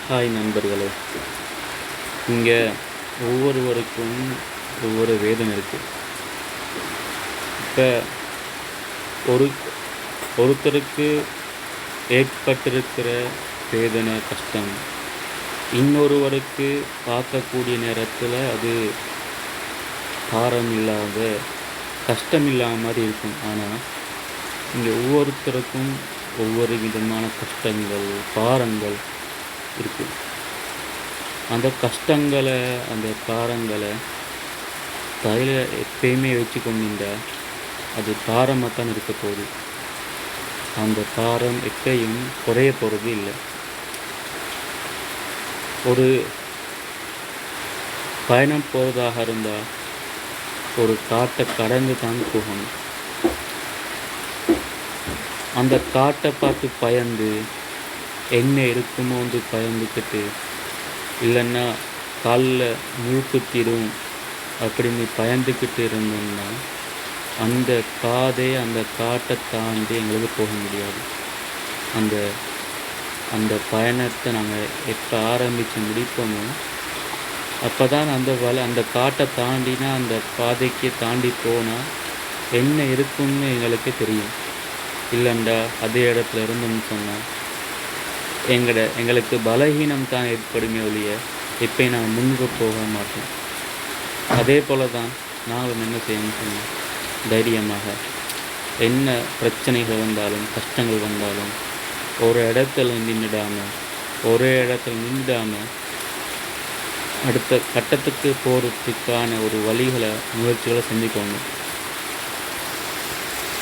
Hi நண்பர்களே, இங்கே ஒவ்வொருவருக்கும் ஒவ்வொரு வேதனை இருக்குது. இப்போ ஒரு ஒருத்தருக்கு ஏற்பட்டிருக்கிற வேதனை கஷ்டம் இன்னொருவருக்கு பார்க்கக்கூடிய நேரத்தில் அது பாரம் இல்லாத கஷ்டம் இல்லாத மாதிரி இருக்கும். ஆனால் இங்கே ஒவ்வொருத்தருக்கும் ஒவ்வொரு விதமான கஷ்டங்கள் பாரங்கள் இருக்குது. அந்த கஷ்டங்களை அந்த பாரங்களை தலையில் எப்பயுமே வச்சு கொண்டிருந்தா அது பாரமாக தான் இருக்க போகுது. அந்த பாரம் எப்பயும் குறைய போகிறது இல்லை. ஒரு பயணம் போகிறதாக இருந்தால் ஒரு காட்டை கடந்து தான் போகணும். அந்த காட்டை பார்த்து பயந்து என்ன இருக்குமோன்னு பயந்துக்கிட்டு, இல்லைன்னா காலில் முள் குத்திடும் அப்படின்னு பயந்துக்கிட்டு இருந்தோம்னா அந்த பாதை அந்த காட்டை தாண்டி எங்களுக்கு போக முடியாது. அந்த அந்த பயணத்தை நாங்கள் எப்போ ஆரம்பித்து முடிப்போமோ அப்போ தான் அந்த காட்டை தாண்டினா அந்த பாதைக்கு தாண்டி போனால் என்ன இருக்குன்னு எங்களுக்கு தெரியும். இல்லைண்டா அதே இடத்துல இருந்தோம்னு சொன்னால் எங்களுக்கு பலகீனம் தான் ஏற்படுமே ஒழிய எப்போ நான் முன்பு போக மாட்டோம். அதே போல் தான் நாங்களும் என்ன செய்யணும்னு சொன்னோம், தைரியமாக என்ன பிரச்சனைகள் வந்தாலும் கஷ்டங்கள் வந்தாலும் ஒரு இடத்துல நின்றுடாமல் அடுத்த கட்டத்துக்கு போகிறதுக்கான ஒரு முயற்சிகளை செஞ்சுக்கோங்க.